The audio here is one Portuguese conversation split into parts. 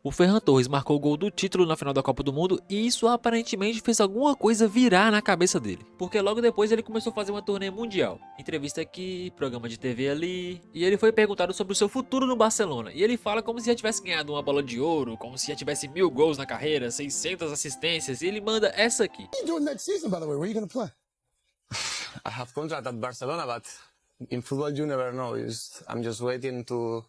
O Ferran Torres marcou o gol do título na final da Copa do Mundo e isso aparentemente fez alguma coisa virar na cabeça dele. Porque logo depois ele começou a fazer uma turnê mundial. Entrevista aqui, programa de TV ali. E ele foi perguntado sobre o seu futuro no Barcelona. E ele fala como se já tivesse ganhado uma bola de ouro, como se já tivesse 1000 gols na carreira, 600 assistências. E ele manda essa aqui. What are you doing next season, by the way? Where are you going to play? I have contract at Barcelona, but in football you never know. I'm just waiting to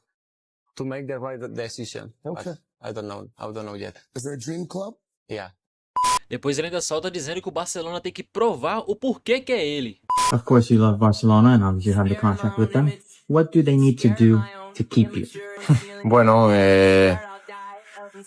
make the right decision. Okay. But I don't know yet. Is there a dream club? Yeah. Depois ele ainda solta dizendo que o Barcelona tem que provar o porquê que é ele. Of course you love Barcelona and obviously you have the contract with them. What do they need to do to keep you? Bueno,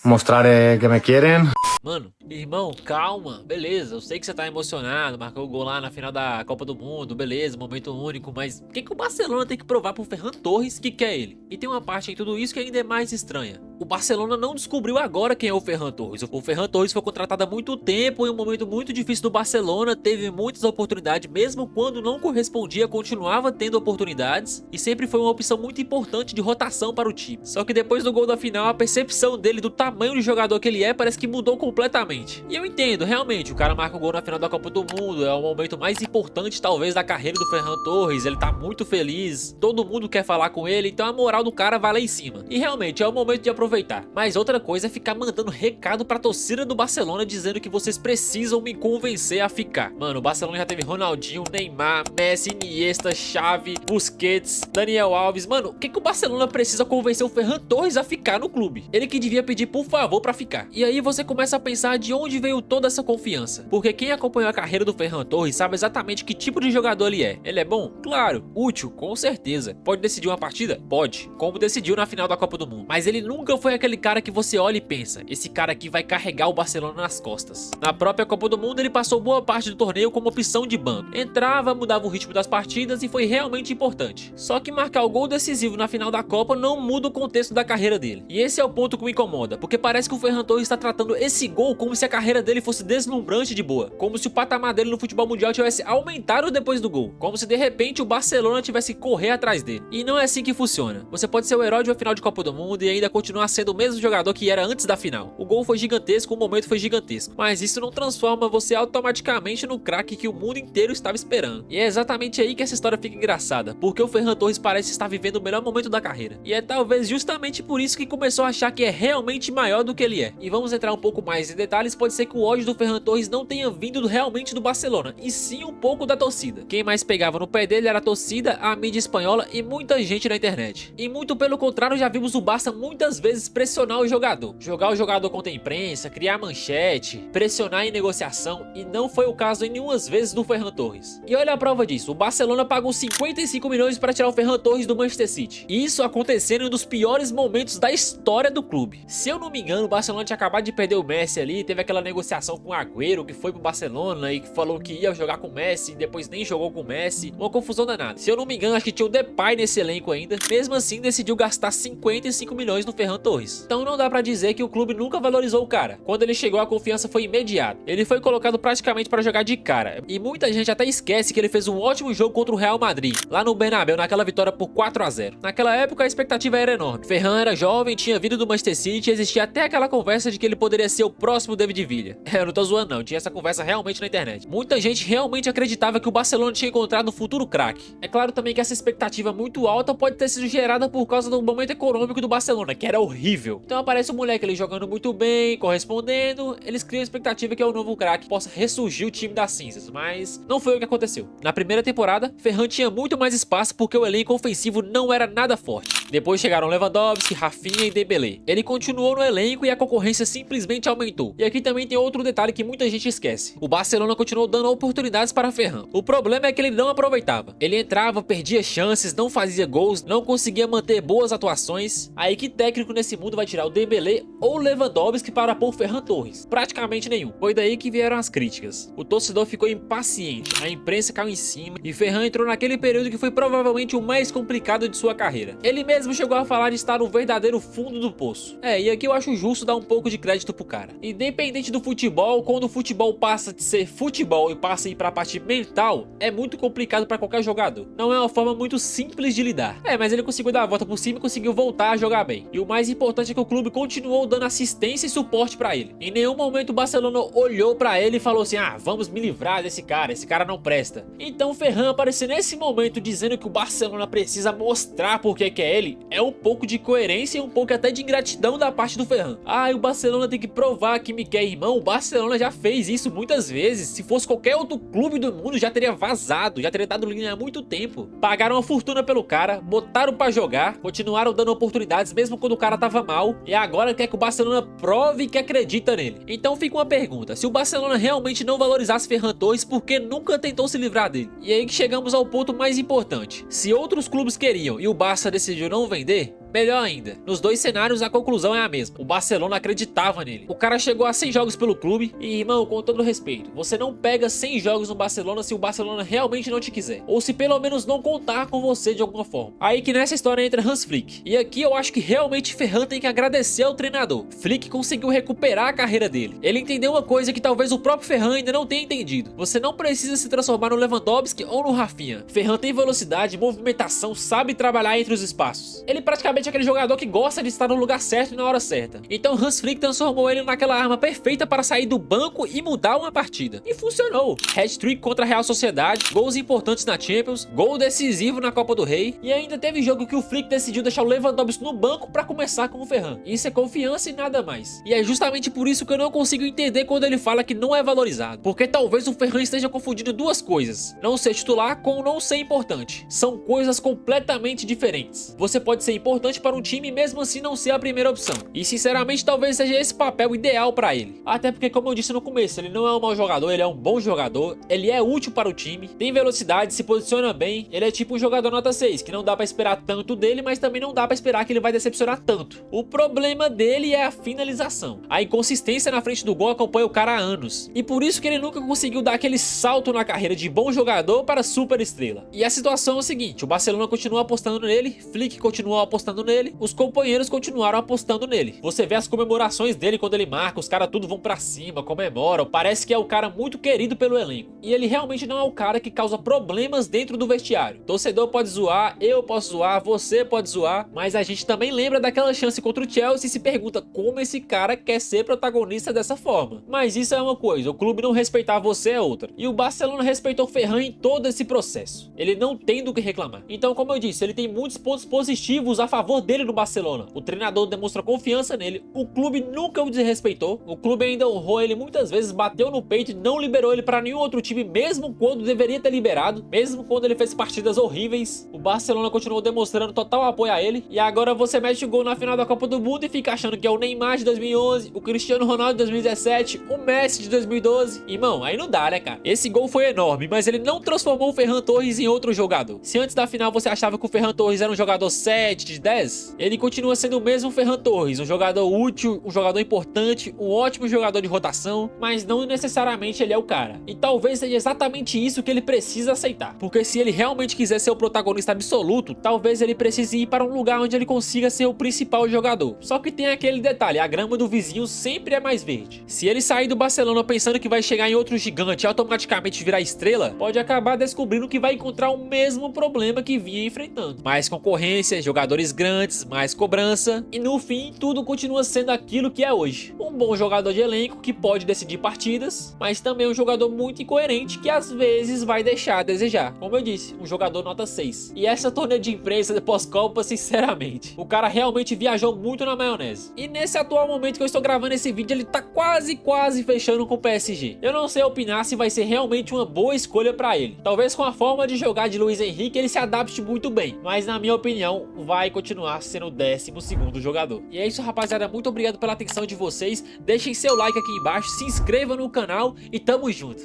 mostrar que me quieren. Mano, irmão, calma, beleza, eu sei que você tá emocionado, marcou o gol lá na final da Copa do Mundo, beleza, momento único, mas o que o Barcelona tem que provar pro Ferran Torres que quer ele? E tem uma parte em tudo isso que ainda é mais estranha. O Barcelona não descobriu agora quem é o Ferran Torres. O Ferran Torres foi contratado há muito tempo, em um momento muito difícil do Barcelona, teve muitas oportunidades, mesmo quando não correspondia, continuava tendo oportunidades, e sempre foi uma opção muito importante de rotação para o time. Só que depois do gol da final, a percepção dele do tamanho de jogador que ele é, parece que mudou completamente. E eu entendo, realmente, o cara marca o gol na final da Copa do Mundo, é o momento mais importante talvez da carreira do Ferran Torres, ele tá muito feliz, todo mundo quer falar com ele, então a moral do cara vai lá em cima. E realmente, é o momento de aproveitar. Mas outra coisa é ficar mandando recado pra torcida do Barcelona dizendo que vocês precisam me convencer a ficar. Mano, o Barcelona já teve Ronaldinho, Neymar, Messi, Iniesta, Xavi, Busquets, Daniel Alves. Mano, o que o Barcelona precisa convencer o Ferran Torres a ficar no clube? Ele que devia pedir por favor pra ficar. E aí você começa a pensar de onde veio toda essa confiança. Porque quem acompanhou a carreira do Ferran Torres sabe exatamente que tipo de jogador ele é. Ele é bom? Claro. Útil? Com certeza. Pode decidir uma partida? Pode. Como decidiu na final da Copa do Mundo. Mas ele nunca foi aquele cara que você olha e pensa, esse cara aqui vai carregar o Barcelona nas costas. Na própria Copa do Mundo ele passou boa parte do torneio como opção de banco. Entrava, mudava o ritmo das partidas e foi realmente importante. Só que marcar o gol decisivo na final da Copa não muda o contexto da carreira dele. E esse é o ponto que me incomoda, porque parece que o Ferran Torres está tratando esse gol como se a carreira dele fosse deslumbrante de boa. Como se o patamar dele no futebol mundial tivesse aumentado depois do gol. Como se de repente o Barcelona tivesse que correr atrás dele. E não é assim que funciona. Você pode ser o herói de uma final de Copa do Mundo e ainda continuar sendo o mesmo jogador que era antes da final. O gol foi gigantesco, o momento foi gigantesco. Mas isso não transforma você automaticamente no craque que o mundo inteiro estava esperando. E é exatamente aí que essa história fica engraçada. Porque o Ferran Torres parece estar vivendo o melhor momento da carreira. E é talvez justamente por isso que começou a achar que é realmente maior do que ele é. E vamos entrar um pouco mais em detalhes, pode ser que o ódio do Ferran Torres não tenha vindo realmente do Barcelona, e sim um pouco da torcida. Quem mais pegava no pé dele era a torcida, a mídia espanhola e muita gente na internet. E muito pelo contrário, já vimos o Barça muitas vezes pressionar o jogador. Jogar o jogador contra a imprensa, criar manchete, pressionar em negociação, e não foi o caso em nenhumas vezes do Ferran Torres. E olha a prova disso, o Barcelona pagou 55 milhões para tirar o Ferran Torres do Manchester City. E isso acontecendo em um dos piores momentos da história do clube. Se eu não me engano, o Barcelona tinha acabado de perder o Messi ali, teve aquela negociação com o Agüero, que foi pro Barcelona e que falou que ia jogar com o Messi, e depois nem jogou com o Messi, uma confusão danada. Se eu não me engano, acho que tinha o Depay nesse elenco ainda, mesmo assim decidiu gastar 55 milhões no Ferran Torres. Então não dá pra dizer que o clube nunca valorizou o cara. Quando ele chegou, a confiança foi imediata. Ele foi colocado praticamente para jogar de cara, e muita gente até esquece que ele fez um ótimo jogo contra o Real Madrid, lá no Bernabéu, naquela vitória por 4-0. Naquela época a expectativa era enorme. Ferran era jovem, tinha vindo do Manchester City, e existia até aquela conversa de que ele poderia ser o próximo David Villa. Eu não tô zoando não, tinha essa conversa realmente na internet. Muita gente realmente acreditava que o Barcelona tinha encontrado um futuro craque. É claro também que essa expectativa muito alta pode ter sido gerada por causa do momento econômico do Barcelona, que era horrível. Então aparece um moleque ali jogando muito bem, correspondendo, eles criam a expectativa que é o novo craque possa ressurgir o time das cinzas, mas não foi o que aconteceu. Na primeira temporada, Ferran tinha muito mais espaço porque o elenco ofensivo não era nada forte. Depois chegaram Lewandowski, Rafinha e Dembélé. Ele continuou no elenco e a concorrência simplesmente aumentou. E aqui também tem outro detalhe que muita gente esquece. O Barcelona continuou dando oportunidades para Ferran. O problema é que ele não aproveitava. Ele entrava, perdia chances, não fazia gols, não conseguia manter boas atuações. Aí que técnico nesse mundo vai tirar o Dembélé ou Lewandowski para pôr Ferran Torres? Praticamente nenhum. Foi daí que vieram as críticas. O torcedor ficou impaciente, a imprensa caiu em cima e Ferran entrou naquele período que foi provavelmente o mais complicado de sua carreira. Ele mesmo chegou a falar de estar no verdadeiro fundo do poço. E aqui eu acho justo dar um pouco de crédito pro cara. Independente do futebol, quando o futebol passa de ser futebol e passa a ir pra parte mental, é muito complicado pra qualquer jogador. Não é uma forma muito simples de lidar. Mas ele conseguiu dar a volta por cima e conseguiu voltar a jogar bem. E o mais mais importante é que o clube continuou dando assistência e suporte pra ele. Em nenhum momento o Barcelona olhou pra ele e falou assim: ah, vamos me livrar desse cara, esse cara não presta. Então Ferran aparecer nesse momento dizendo que o Barcelona precisa mostrar por que é ele, é um pouco de coerência e um pouco até de ingratidão da parte do Ferran. Ah, e o Barcelona tem que provar que me quer, irmão. O Barcelona já fez isso muitas vezes. Se fosse qualquer outro clube do mundo já teria vazado, já teria dado linha há muito tempo. Pagaram uma fortuna pelo cara, botaram pra jogar, continuaram dando oportunidades mesmo quando o cara tava mal, e agora quer que o Barcelona prove que acredita nele. Então fica uma pergunta: se o Barcelona realmente não valorizasse Ferran Torres, por que nunca tentou se livrar dele? E aí que chegamos ao ponto mais importante: se outros clubes queriam e o Barça decidiu não vender, melhor ainda, nos dois cenários a conclusão é a mesma. O Barcelona acreditava nele. O cara chegou a 100 jogos pelo clube e, irmão, com todo respeito, você não pega 100 jogos no Barcelona se o Barcelona realmente não te quiser, ou se pelo menos não contar com você de alguma forma. Aí que nessa história entra Hans Flick. E aqui eu acho que realmente Ferran tem que agradecer ao treinador. Flick conseguiu recuperar a carreira dele. Ele entendeu uma coisa que talvez o próprio Ferran ainda não tenha entendido: você não precisa se transformar no Lewandowski ou no Rafinha. Ferran tem velocidade, movimentação, sabe trabalhar entre os espaços. Ele praticamente é aquele jogador que gosta de estar no lugar certo e na hora certa. Então Hans Flick transformou ele naquela arma perfeita para sair do banco e mudar uma partida. E funcionou. Hat-trick contra a Real Sociedade, gols importantes na Champions, gol decisivo na Copa do Rei, e ainda teve jogo que o Flick decidiu deixar o Lewandowski no banco para começar com o Ferran. Isso é confiança e nada mais. E é justamente por isso que eu não consigo entender quando ele fala que não é valorizado. Porque talvez o Ferran esteja confundindo duas coisas: não ser titular com não ser importante. São coisas completamente diferentes. Você pode ser importante para um time e mesmo assim não ser a primeira opção. E sinceramente talvez seja esse papel ideal para ele. Até porque, como eu disse no começo, ele não é um mau jogador, ele é um bom jogador, ele é útil para o time, tem velocidade, se posiciona bem, ele é tipo um jogador nota 6, que não dá para esperar tanto dele, mas também não dá para esperar que ele vai decepcionar tanto. O problema dele é a finalização. A inconsistência na frente do gol acompanha o cara há anos, e por isso que ele nunca conseguiu dar aquele salto na carreira de bom jogador para super estrela. E a situação é o seguinte: o Barcelona continua apostando nele, Flick continua apostando nele, os companheiros continuaram apostando nele. Você vê as comemorações dele quando ele marca, os caras tudo vão pra cima, comemoram, parece que é o cara muito querido pelo elenco. E ele realmente não é o cara que causa problemas dentro do vestiário. Torcedor pode zoar, eu posso zoar, você pode zoar, mas a gente também lembra daquela chance contra o Chelsea e se pergunta como esse cara quer ser protagonista dessa forma. Mas isso é uma coisa, o clube não respeitar você é outra. E o Barcelona respeitou Ferran em todo esse processo. Ele não tem do que reclamar. Então, como eu disse, ele tem muitos pontos positivos a favor dele no Barcelona. O treinador demonstra confiança nele, o clube nunca o desrespeitou, o clube ainda honrou ele muitas vezes, bateu no peito e não liberou ele para nenhum outro time, mesmo quando deveria ter liberado, mesmo quando ele fez partidas horríveis. O Barcelona continuou demonstrando total apoio a ele, e agora você mete o gol na final da Copa do Mundo e fica achando que é o Neymar de 2011, o Cristiano Ronaldo de 2017, o Messi de 2012. Irmão, aí não dá, né, cara? Esse gol foi enorme, mas ele não transformou o Ferran Torres em outro jogador. Se antes da final você achava que o Ferran Torres era um jogador 7 de 10, ele continua sendo o mesmo Ferran Torres, um jogador útil, um jogador importante, um ótimo jogador de rotação, mas não necessariamente ele é o cara. E talvez seja exatamente isso que ele precisa aceitar, porque se ele realmente quiser ser o protagonista absoluto, talvez ele precise ir para um lugar onde ele consiga ser o principal jogador. Só que tem aquele detalhe: a grama do vizinho sempre é mais verde. Se ele sair do Barcelona pensando que vai chegar em outro gigante e automaticamente virar estrela, pode acabar descobrindo que vai encontrar o mesmo problema que vinha enfrentando: mais concorrência, jogadores grandes, mais cobrança, e no fim tudo continua sendo aquilo que é hoje: um bom jogador de elenco que pode decidir partidas, mas também um jogador muito incoerente que às vezes vai deixar a desejar. Como eu disse, um jogador nota 6. E essa torneio de imprensa de pós-Copa, sinceramente, o cara realmente viajou muito na maionese. E nesse atual momento que eu estou gravando esse vídeo, ele tá quase fechando com o PSG. Eu não sei opinar se vai ser realmente uma boa escolha pra ele. Talvez com a forma de jogar de Luiz Henrique ele se adapte muito bem, mas na minha opinião vai continuar sendo o 12º jogador. E é isso, rapaziada, muito obrigado pela atenção de vocês. Deixem seu like aqui embaixo, se inscreva no canal e tamo junto.